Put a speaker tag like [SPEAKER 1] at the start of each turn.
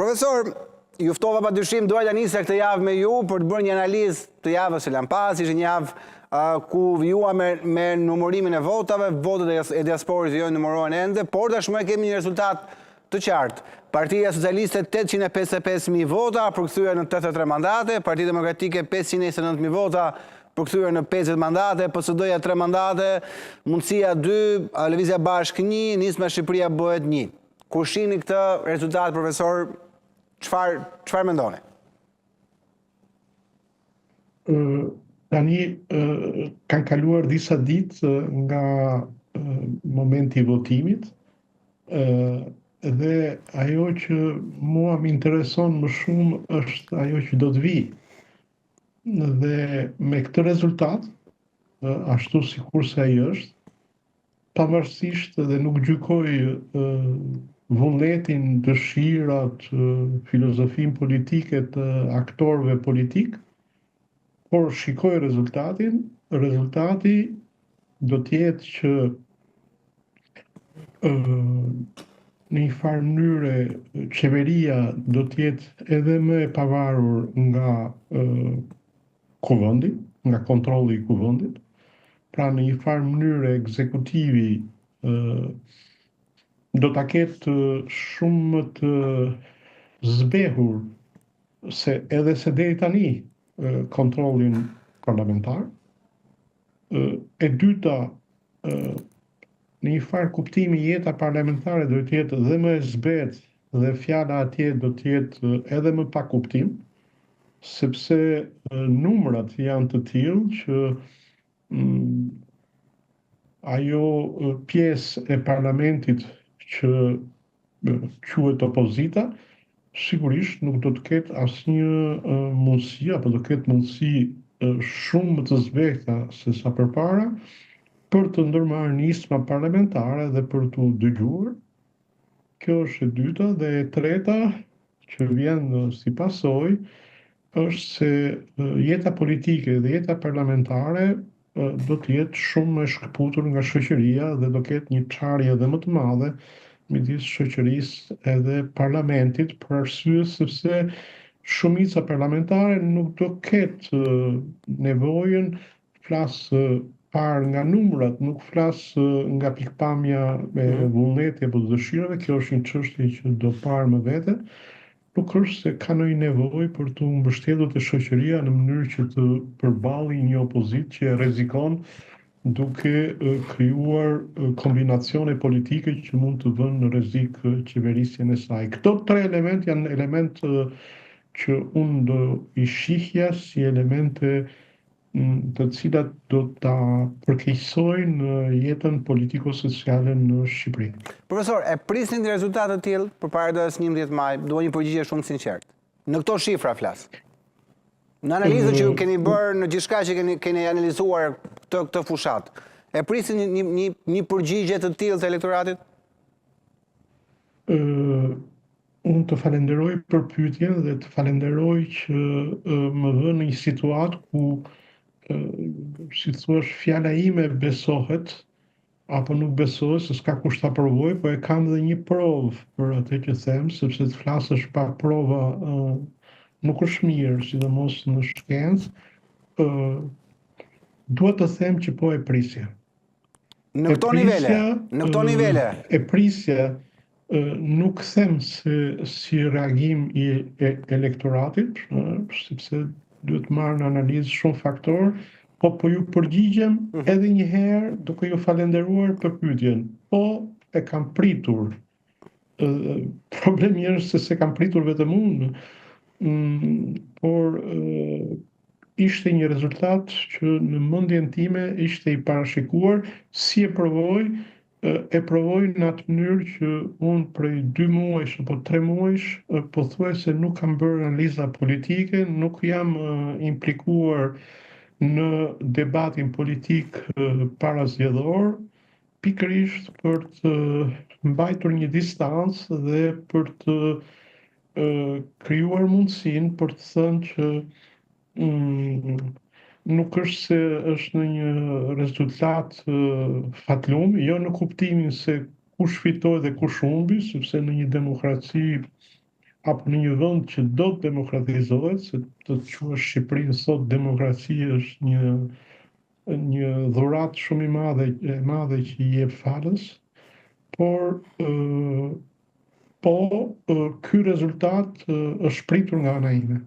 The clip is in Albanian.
[SPEAKER 1] Profesor, juftova pa dyshim doja nisja këtë javë me ju për të bërë një analizë të javës së lampas, ishte një javë ku vjua me numërimin e votave, votet e diasporës jo numërohen ende, por tashmë kemi një rezultat të qartë. Partia Socialiste 855.000 vota, përkthyer në 83 mandate, Partia Demokratike 529.000 vota, përkthyer në 50 mandate, PSD-ja 3 mandate, Mundësia 2, Lëvizja Bashkë 1, Nisma Shqipëria bëhet 1. Kur shihni këtë rezultat, profesor, çfarë mendoni?
[SPEAKER 2] Tani kanë kaluar disa ditë nga momenti i votimit dhe ajo që mua më intereson më shumë është ajo që do të vi. Dhe me këtë rezultat, ashtu sikurse ai është, pavarësisht dhe nuk gjykoj vullnetin, dëshirat, filozofinë politike të aktorëve politik, por shikoj rezultatin, rezultati do të jetë që në një farë mënyre qeveria do të jetë edhe më e pavarur nga kuvendi, nga kontrolli i kuvendit. Pra në një farë mënyre ekzekutivi do ta ketë shumë më të zbehur edhe se deri tani kontrollin parlamentar. E dyta, në një farë kuptimi jeta parlamentare do të jetë dhe më e zbehtë dhe fjala atje do të jetë edhe më pa kuptim, sepse numrat janë të tillë që ajo pjesë e parlamentit që quhet opozita, sigurisht nuk do të ketë asnjë mundësi apo do ketë mundësi shumë më të zbehta se sa përpara për të ndërmarrë nisma parlamentare dhe për t'u dëgjuar. Kjo është e dyta dhe e treta që vjen si pasojë është se jeta politike dhe jeta parlamentare do të jetë shumë më shkëputur nga shoqëria dhe do ketë një çarje edhe më të madhe midis shoqërisë edhe parlamentit për arsye sepse shumica parlamentare nuk do ketë nevojën, flas parë nga numrat, nuk flas nga pikpamja e vullneti apo dëshirave, kjo është një çështje që do parë më vete. Nuk është se ka ndonjë nevojë për të mbështetur te shoqëria në mënyrë që të përballë një opozitë që rrezikon duke krijuar kombinacione politike që mund të vënë në rrezik qeverisjen e saj. Këto tre element janë element që unë do i shihja si elemente të cilat do ta përkeqësojnë jetën politiko-sociale në Shqipëri.
[SPEAKER 1] Profesor, e prisnin rezultate të tillë përpara datës 11 maj, dua një përgjigje shumë sinqert. Në këto shifra flas. Në analizën që keni bërë, në gjithçka që keni analizuar këtë fushat, e prisnin një përgjigje të tillë të elektoratit?
[SPEAKER 2] Unë të falenderoj për pyetjen dhe të falenderoj që më vë në një situatë ku si thua fjala ime besohet apo nuk besohet, se s'ka kush ta provoj, po e kam dhe një provë për atë që them, sepse të flasësh pa prova nuk është mirë, sidomos në shkencë. Dua të them që po e prisja.
[SPEAKER 1] Në këto nivele.
[SPEAKER 2] E prisja nuk them se si reagim i elektoratit, sepse duhet marrë në analizë shumë faktorë, po ju përgjigjem edhe një herë duke ju falenderuar për pyetjen. Po e kam pritur. Problemi është se kam pritur vetëm unë, por ishte një rezultat që në mendjen time ishte i parashikuar, si e provoj në atë mënyrë që unë prej 2 muajsh apo 3 muajsh pothuajse nuk kam bërë analiza politike, nuk jam implikuar në debatin politik parazgjedhor, pikërisht për të mbajtur një distancë dhe për të krijuar mundësinë për të thënë që nuk është se është në një rezultat fatlum, jo në kuptimin se kush fitoi dhe kush humbi, sepse në një demokraci apo në një vend që do të demokratizohet, se të quash Shqipërinë sot demokraci është një dhuratë shumë e madhe që i jep falës, por ky rezultat është pritur nga ana ime.